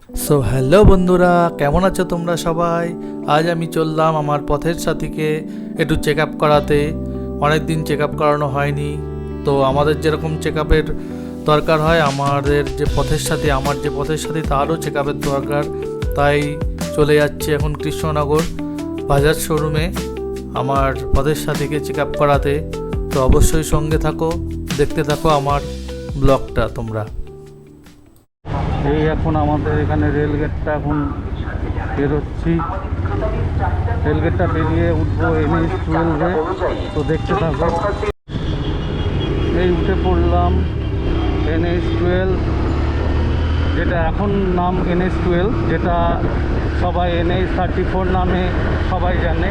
So hello বন্ধুরা, কেমন আছো তোমরা সবাই? আজ আমি চললাম আমার পথের সাথীকে একটু চেক আপ করাতে। অনেক দিন চেক আপ করানো হয়নি। তো আমাদের যেরকম চেক আপের দরকার হয়, আমার যে পথের সাথী তারও চেক আপের দরকার। তাই চলে যাচ্ছি এখন কৃষ্ণনগর বাজাজ শোরুমে আমার পথের সাথীকে চেক আপ করাতে। তো অবশ্যই সঙ্গে থাকো, দেখতে থাকো আমার ব্লগটা তোমরা। এই এখন আমাদের এখানে রেলগেটটা এখন বেরোচ্ছি। রেলগেটটা পেরিয়ে উঠবো NH-12-এ। তো দেখতে থাকো। এই উঠে পড়লাম NH-12, যেটা এখন নাম NH-12, যেটা সবাই NH-34 নামে সবাই জানে।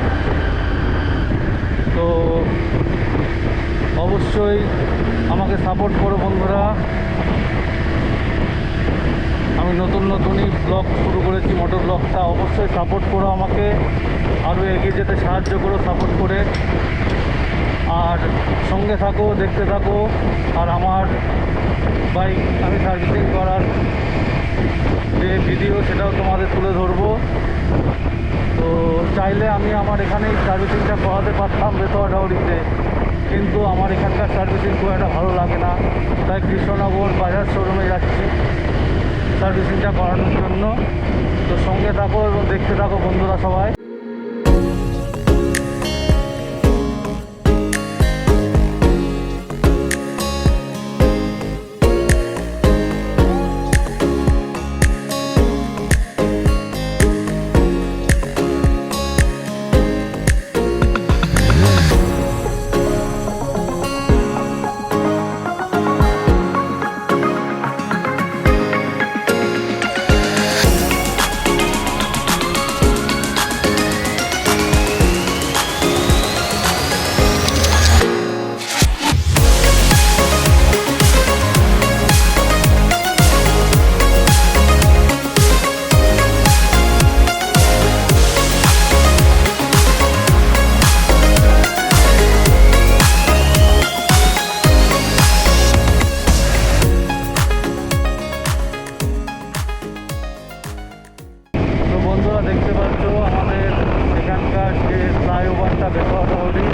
তো অবশ্যই আমাকে সাপোর্ট করো বন্ধুরা। আমি নতুনই ব্লগ শুরু করেছি, মোটর ব্লগটা। অবশ্যই সাপোর্ট করো আমাকে, আরও এগিয়ে যেতে সাহায্য করো সাপোর্ট করে। আর সঙ্গে থাকো, দেখতে থাকো। আর আমার বাইক আমি সার্ভিসিং করার যে ভিডিও, সেটাও তোমাদের তুলে ধরবো। তো চাইলে আমি আমার এখানেই সার্ভিসিংটা করাতে পারতাম বেতোয়াডাউরিতে, কিন্তু আমার এখানকার সার্ভিসিং খুব একটা ভালো লাগে না। তাই কৃষ্ণনগর বাজাজ শোরুমে যাচ্ছি সার্ভিসিংটা করানোর জন্য। তো সঙ্গে থাকো এবং দেখতে থাকো বন্ধুরা সবাই। দেখতে পাচ্ছ আমাদের এখানকার যে ফ্লাইওভারটা বেতোয়াডাউরি,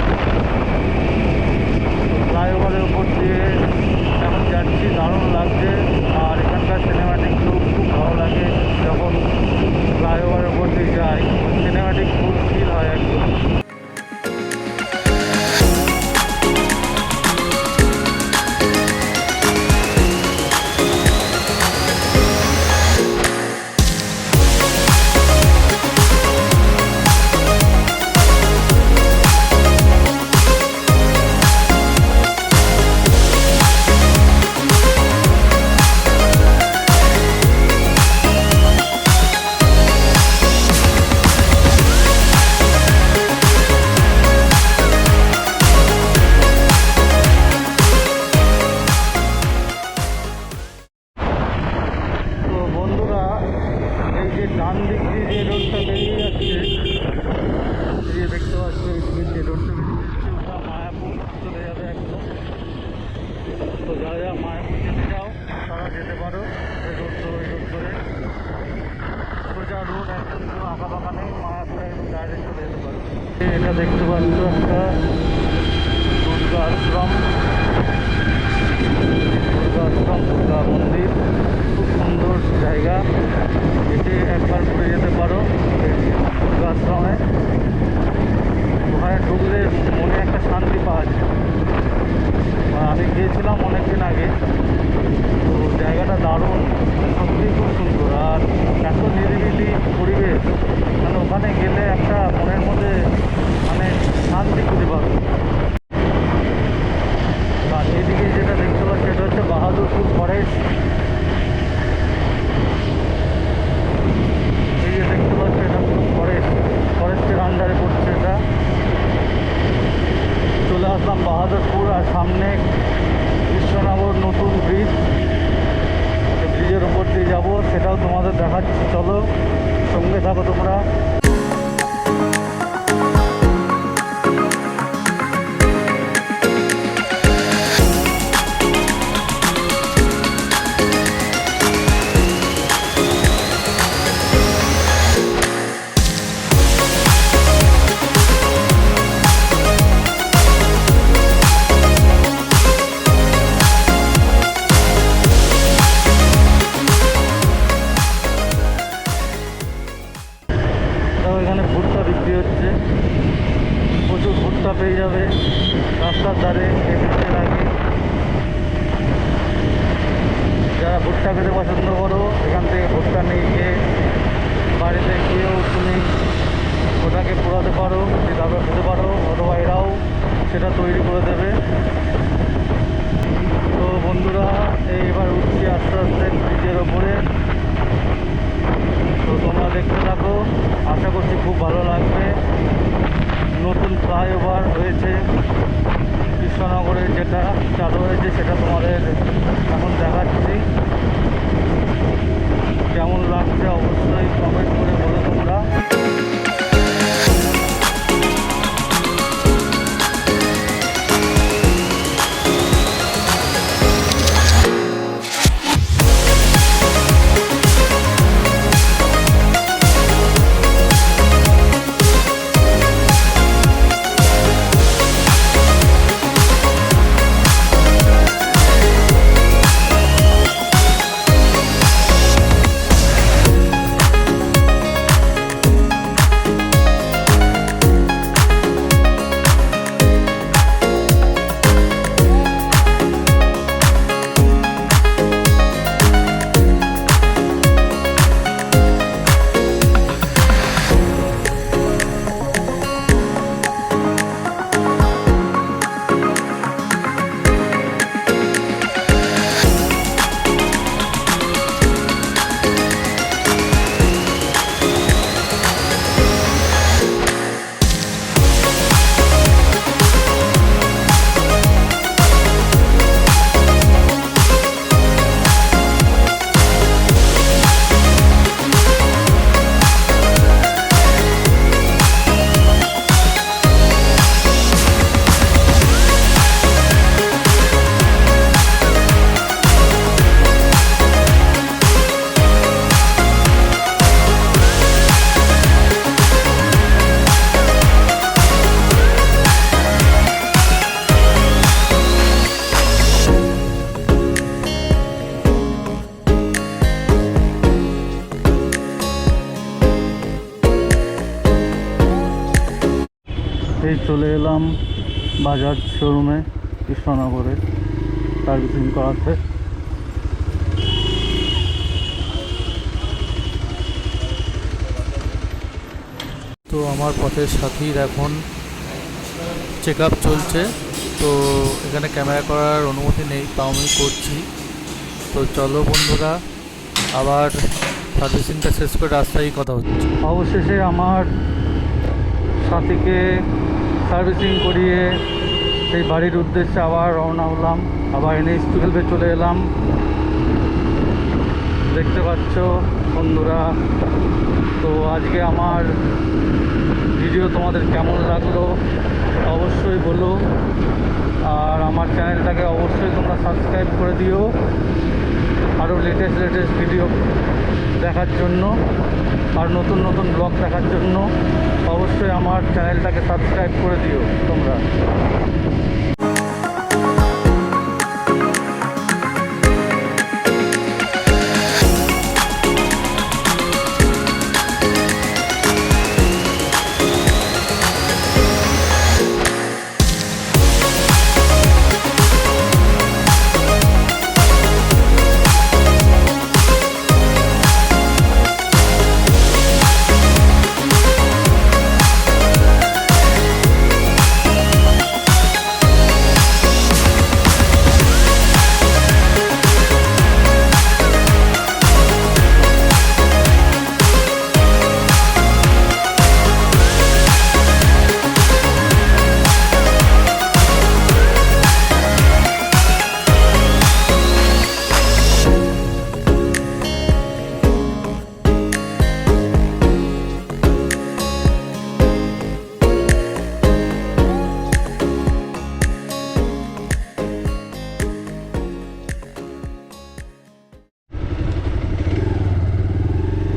ফ্লাইওভারের উপর দিয়ে এখন যাচ্ছি। দারুণ লাগছে। আর এখানকার সিনেম্যাটিক লুক খুব ভালো লাগে। যখন ফ্লাইওভারের উপর দিয়ে যাই, সিনেম্যাটিক ফুল ফিল হয় একদম। ডান দিক দিয়ে যে রোডটা বেরিয়ে যাচ্ছে, এই যে দেখতে পাচ্ছ, এই যে রোডটা বেরিয়ে যাচ্ছে, ওটা মায়াপুর চলে যাবে একদম। তো যারা মায়াপুর যেতে চাও তারা যেতে পারো এই রোড ধরে। সোজা রোড, একদম কোনো আঁকা বাঁকা নেই। মায়াপুরে একদম ডাইরেক্ট চলে যেতে পারো। এটা দেখতে পাচ্ছ একটা দুর্গা মন্দির, খুব সুন্দর জায়গা। এটি একবার ঘুরে যেতে পারো দুর্গাশ্রমে। ওখানে ঢুকলে মনে একটা শান্তি পাওয়া যায়। আমি গিয়েছিলাম অনেকদিন আগে। তো জায়গাটা দারুণ, সত্যিই খুব সুন্দর। আর এত নিরিবিলি পরিবেশ, মানে ওখানে গেলে একটা মনের মধ্যে মানে শান্তি খুঁজে পাবে। আর এদিকে যেটা দেখতে পাচ্ছি, সেটা হচ্ছে বাহাদুরপুর ফরেস্ট। এই যে দেখতে পাচ্ছি, এটা ফরেস্টের আন্ডারে পড়ছে এটা। চলে আসলাম বাহাদুরপুর। আর সামনে কৃষ্ণনগর নতুন ব্রিজের উপর দিয়ে যাবো, সেটাও তোমাদের দেখাচ্ছি। চলো সঙ্গে থাকো তোমরা। যেটা চালু হয়েছে সেটা তোমাদের এখন দেখাচ্ছি। কেমন লাগছে অবশ্যই কমেন্ট করে বলো তোমরা। এই চলে এলাম বাজাজ শোরুমে কৃষ্ণনগরে সার্ভিসিং করাতে। তো আমার পথের সাথীর এখন চেক আপ চলছে, তো এখানে ক্যামেরা করার অনুমতি নেই, তাও আমি করছি। তো চলো বন্ধুরা, আবার সার্ভিসিংটা শেষ করে রাস্তায় কথা হচ্ছে। অবশেষে আমার সাথীকে সার্ভিসিং করিয়ে সেই বাড়ির উদ্দেশ্যে আবার রওনা হলাম। আবার NH-12 চলে এলাম। দেখতে পাচ্ছ বন্ধুরা, তো আজকে আমার ভিডিও তোমাদের কেমন লাগলো অবশ্যই বলো। আর আমার চ্যানেলটাকে অবশ্যই তোমরা সাবস্ক্রাইব করে দিও আরও লেটেস্ট ভিডিও দেখার জন্য, আর নতুন নতুন ব্লগ দেখার জন্য অবশ্যই আমার চ্যানেলটাকে সাবস্ক্রাইব করে দিও তোমরা।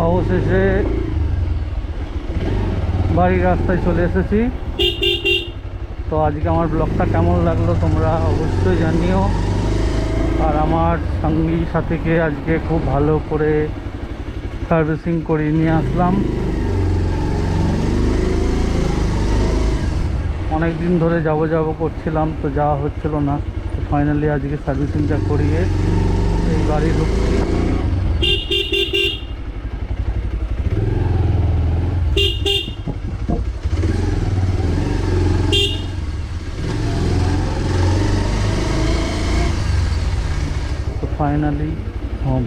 অবশেষে বাড়ির রাস্তায় চলে এসেছি। তো আজকে আমার ব্লগটা কেমন লাগলো তোমরা অবশ্যই জানিও। আর আমার সঙ্গী সাথীকে আজকে খুব ভালো করে সার্ভিসিং করিয়ে নিয়ে আসলাম। অনেক দিন ধরে যাব করছিলাম, তো যাওয়া হচ্ছিল না। তো ফাইনালি আজকে সার্ভিসিংটা করিয়ে এই বাড়ি ঢুকছি। Finally home.